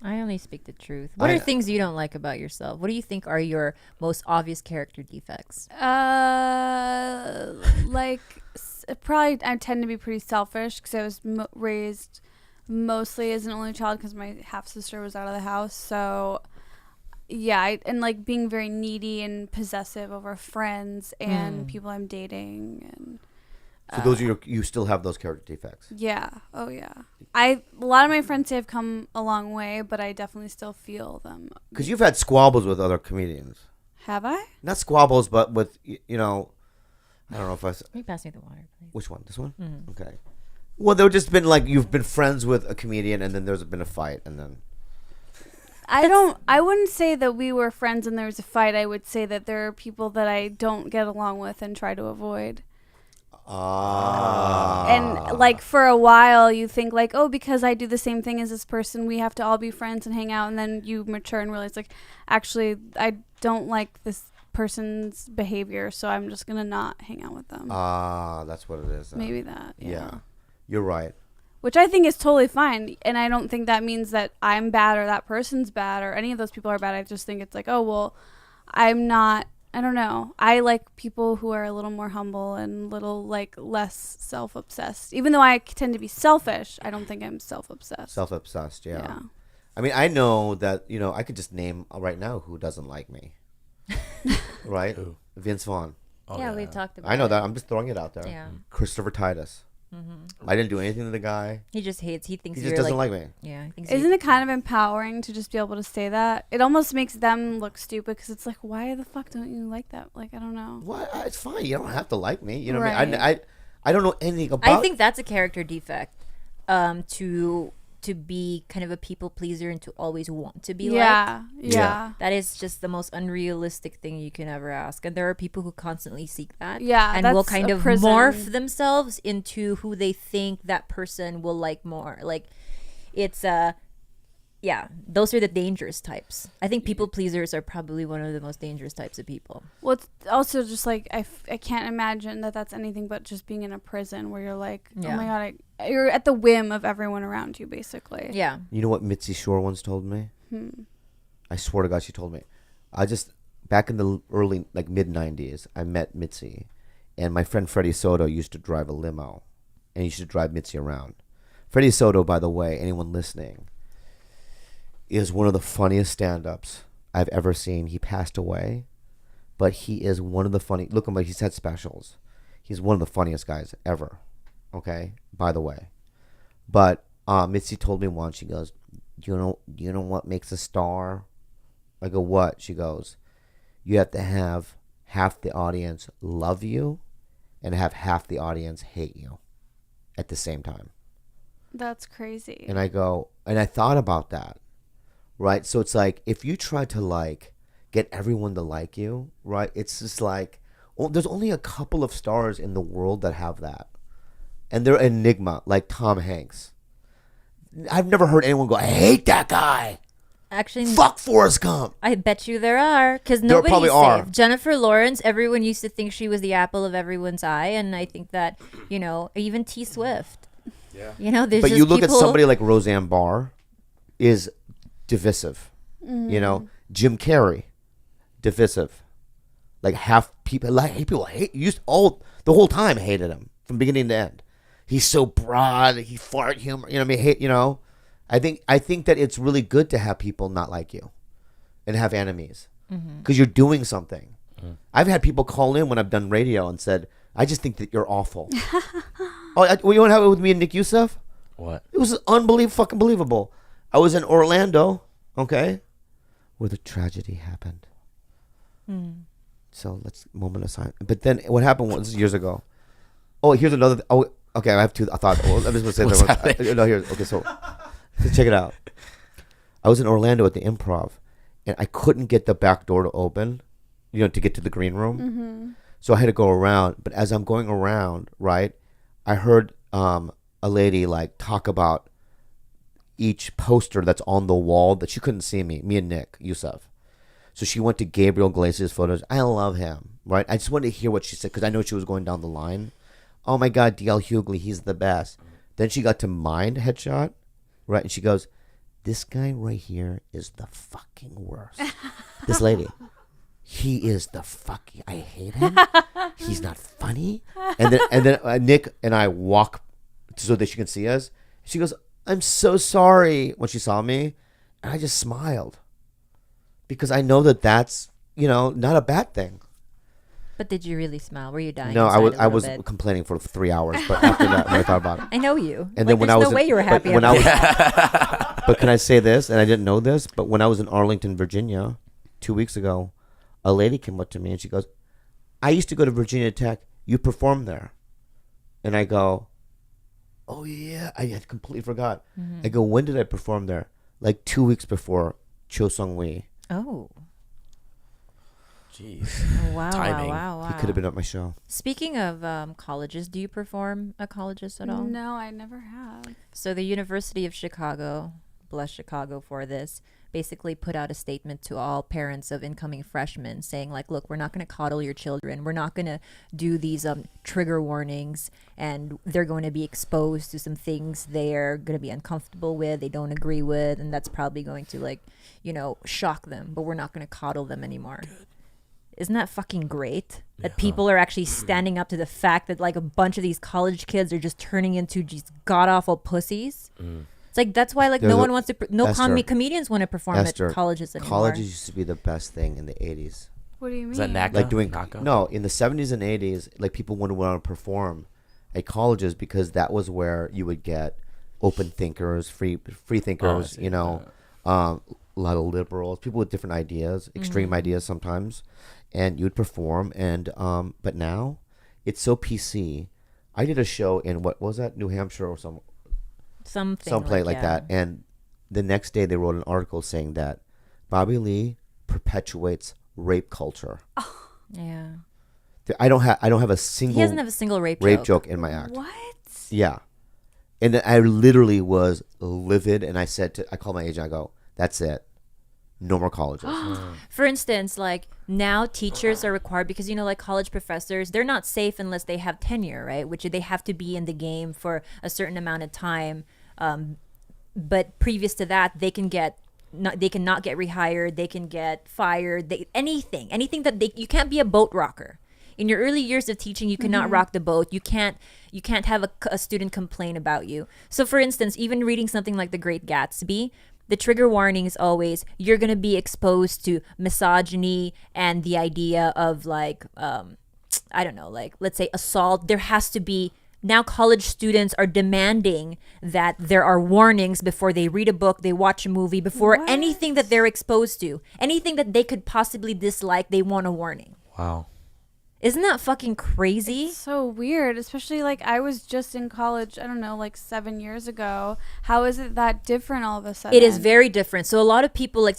I only speak the truth. What are things you don't like about yourself? What do you think are your most obvious character defects? Like probably I tend to be pretty selfish because I was raised mostly as an only child because my half sister was out of the house. So yeah, and like being very needy and possessive over friends and people I'm dating and. So those are you still have those character defects? Yeah. Oh yeah. A lot of my friends say I've come a long way, but I definitely still feel them. Because you've had squabbles with other comedians. Have I? Not squabbles, but with I don't know if I. Can you pass me the water, please? Which one? This one? Okay. Well, there just been like you've been friends with a comedian, and then there's been a fight, and then. I wouldn't say that we were friends and there was a fight. I would say that there are people that I don't get along with and try to avoid. And like for a while you think like, oh, because I do the same thing as this person, we have to all be friends and hang out, and then you mature and realize like, actually I don't like this person's behavior, so I'm just gonna not hang out with them. That's what it is. Maybe that. Yeah. You're right. Which I think is totally fine, and I don't think that means that I'm bad or that person's bad or any of those people are bad. I just think it's like, oh well, I don't know. I like people who are a little more humble and little like less self-obsessed. Even though I tend to be selfish, I don't think I'm self-obsessed. Self-obsessed, yeah. I mean, I know that, I could just name right now who doesn't like me. Right? Who? Vince Vaughn. Oh, yeah, we talked about I know it. that. I'm just throwing it out there. Yeah. Christopher Titus. I didn't do anything to the guy. He just hates. He thinks he just doesn't like me. Yeah. Isn't it kind of empowering to just be able to say that? It almost makes them look stupid because it's like, why the fuck don't you like that? Like, I don't know. What? It's fine. You don't have to like me. You know right. what I mean? I don't know anything about. I think that's a character defect. To be kind of a people pleaser and to always want to be liked. Yeah. That is just the most unrealistic thing you can ever ask. And there are people who constantly seek that. Yeah. And will kind of morph themselves into who they think that person will like more. Like, it's those are the dangerous types. I think people pleasers are probably one of the most dangerous types of people. Well, it's also just like I can't imagine that that's anything but just being in a prison where you're like, oh my god, you're at the whim of everyone around you, basically. Yeah. You know what Mitzi Shore once told me? I swear to God, she told me. Back in the early, like mid 90s, I met Mitzi, and my friend Freddie Soto used to drive a limo, and he used to drive Mitzi around. Freddie Soto, by the way, anyone listening, is one of the funniest stand-ups I've ever seen. He passed away, but he is one of the funny. Look at him, he's had specials. He's one of the funniest guys ever. Okay, by the way. But Mitzi told me once. She goes, "Do you know what makes a star?" I go, "What?" She goes, "You have to have half the audience love you, and have half the audience hate you, at the same time." That's crazy. And I go, and I thought about that. Right, so it's like if you try to like get everyone to like you, right? It's just like there's only a couple of stars in the world that have that, and they're enigma, like Tom Hanks. I've never heard anyone go, "I hate that guy." Actually, fuck Forrest Gump. I bet you there are, because nobody's safe. Jennifer Lawrence, everyone used to think she was the apple of everyone's eye, and I think that even T Swift. Yeah. There's. But you look at somebody like Roseanne Barr, is divisive. Jim Carrey, divisive. Like half people hate the whole time hated him from beginning to end. He's so broad, he fart humor, I think that it's really good to have people not like you and have enemies because you're doing something. I've had people call in when I've done radio and said, "I just think that you're awful." You want to have it with me and Nick Youssef? What? It was fucking believable. I was in Orlando, okay, where the tragedy happened. So let's moment of silence. But then what happened was years ago. Oh, here's another. Okay. I have two. I thought. I'm just gonna say that. No, here's okay. So check it out. I was in Orlando at the Improv, and I couldn't get the back door to open, to get to the green room. So I had to go around. But as I'm going around, right, I heard a lady like talk about each poster that's on the wall that she couldn't see me and Nick Youssef. So she went to Gabriel Iglesias' photos. I love him, right? I just wanted to hear what she said because I know she was going down the line. Oh my God, D.L. Hughley, he's the best. Then she got to Mind headshot, right? And she goes, this guy right here is the fucking worst. This lady. He is the fucking. I hate him. He's not funny. And then Nick and I walk so that she can see us. She goes, "I'm so sorry," when she saw me, and I just smiled because I know that that's not a bad thing. But did you really smile? Were you dying? No, inside I a was little bit? complaining for 3 hours, but after that, when I thought about it, I know you. And Like, then when there's I was no way you were happy. when I was, after but can I say this? And I didn't know this, but when I was in Arlington, Virginia, 2 weeks ago, a lady came up to me and she goes, "I used to go to Virginia Tech. You performed there." And I go, "Oh yeah, I had completely forgot." I go, "When did I perform there?" Like 2 weeks before Cho Sung Wee. Oh. Jeez. Wow, Timing. wow. He could have been at my show. Speaking of colleges, do you perform at colleges at all? No, I never have. So the University of Chicago, bless Chicago for this, basically put out a statement to all parents of incoming freshmen saying like, look, we're not going to coddle your children. We're not going to do these trigger warnings, and they're going to be exposed to some things they're going to be uncomfortable with, they don't agree with, and that's probably going to shock them, but we're not going to coddle them anymore. Good. Isn't that fucking great? That people are actually standing up to the fact that like a bunch of these college kids are just turning into just god awful pussies. It's like that's why like There's no one wants to Esther, comedians want to perform Esther, at colleges anymore. Colleges used to be the best thing in the 80s. What do you mean? Is that NACA? Like doing NACA? no, in the 70s and 80s, like people wouldn't want to perform at colleges because that was where you would get open thinkers, free thinkers, a lot of liberals, people with different ideas, extreme ideas sometimes, and you'd perform. And but now it's so PC. I did a show in what was that, New Hampshire or someplace like that, and the next day they wrote an article saying that Bobby Lee perpetuates rape culture. Yeah. I don't have a single. He doesn't have a single rape joke in my act. What? Yeah, and I literally was livid, and I called my agent. I go, "That's it, no more colleges." For instance, like now teachers are required because like college professors, they're not safe unless they have tenure, right? Which they have to be in the game for a certain amount of time. But previous to that, they cannot get rehired. They can get fired. Anything that you can't be a boat rocker. In your early years of teaching, you cannot rock the boat. You can't have a student complain about you. So, for instance, even reading something like The Great Gatsby, the trigger warning is always you're going to be exposed to misogyny and the idea of like, I don't know, like let's say assault. There has to be. Now college students are demanding that there are warnings before they read a book, they watch a movie, before anything that they're exposed to. Anything that they could possibly dislike, they want a warning. Wow. Isn't that fucking crazy? It's so weird, especially like I was just in college, I don't know, like 7 years ago. How is it that different all of a sudden? It is very different. So a lot of people, like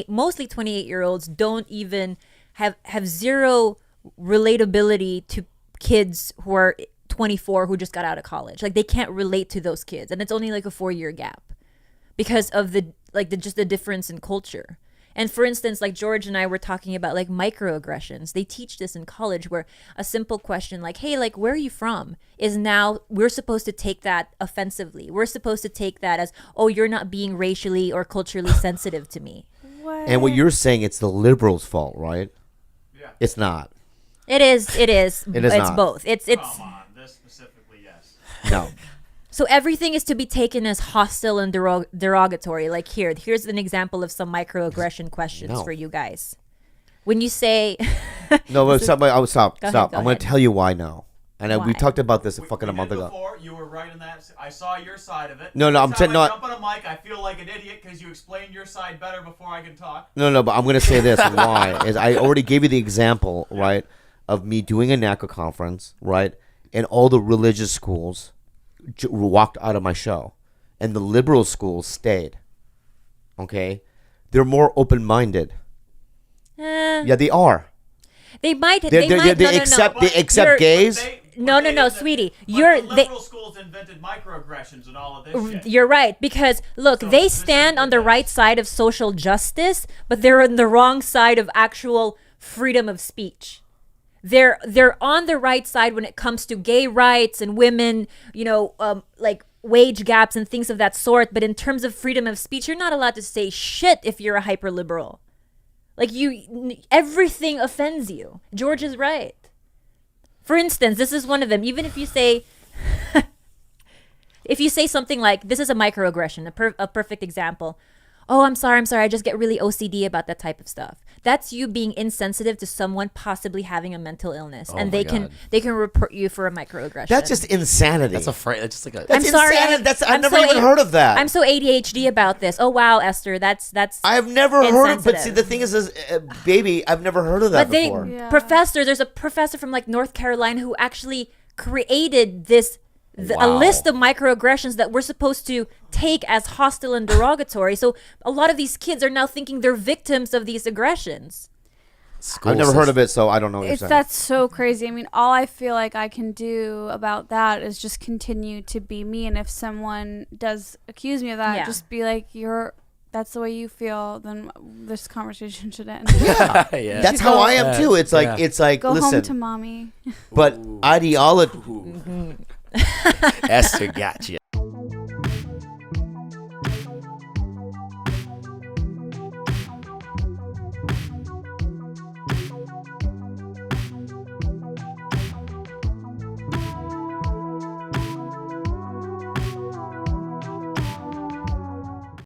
mostly 28-year-olds, don't even have zero relatability to kids who are 24 who just got out of college. Like they can't relate to those kids, and it's only like a 4-year gap because of the difference in culture. And for instance, like George and I were talking about like microaggressions. They teach this in college where a simple question like, hey, like, where are you from? Is now we're supposed to take that offensively. We're supposed to take that as, oh, you're not being racially or culturally sensitive to me. What? And what you're saying, it's the liberals' fault, right? Yeah. It's not. It is. It's not. Both. It's Come on, this specifically, yes. No. So everything is to be taken as hostile and derogatory. Like here's an example of some microaggression questions No. for you guys. When you say No, but stop. Go Stop. ahead, I'm go going ahead. to tell you why no. And Why? we talked about this We fucking a did month ago. Before, you were right in that. I saw your side of it. No, I'm Every time saying I no. jump on a mic, I feel like an idiot because you explained your side better before I can talk. No, but I'm going to say this. Why? Is I already gave you the example, right, of me doing a NACA conference, right, and all the religious schools walked out of my show, and the liberal schools stayed. Okay? They're more open-minded. Yeah, they are. they might They accept no. they accept You're- gays. No, sweetie. But You're the they. liberal schools invented microaggressions and all of this shit. You're right, because look, So they this stand is on the the right best. side of social justice, but they're on the wrong side of actual freedom of speech. They're on the right side when it comes to gay rights and women, like wage gaps and things of that sort, but in terms of freedom of speech, you're not allowed to say shit if you're a hyper liberal. Like everything offends you. George is right. For instance, this is one of them. Even if you say something like, this is a microaggression, a perfect example. Oh, I'm sorry. I just get really OCD about that type of stuff. That's you being insensitive to someone possibly having a mental illness, and they can report you for a microaggression. That's just insanity. That's just like a. That's I'm sorry. insanity. I've never even heard of that. I'm so ADHD about this. Oh wow, Esther, that's. I've never heard of. But see, insensitive. the thing is, baby, I've never heard of that before. Yeah. There's a professor from like North Carolina who actually created this. A Wow. list of microaggressions that we're supposed to take as hostile and derogatory. So a lot of these kids are now thinking they're victims of these aggressions. I've never heard of it, so I don't know what you're saying. That's so crazy. I mean, all I feel like I can do about that is just continue to be me. And if someone does accuse me of that, Yeah. just be like, that's the way you feel, then this conversation should end. Yeah. Yeah. That's how I am too. It's like Go listen, home to mommy. but ideology. Esther got you.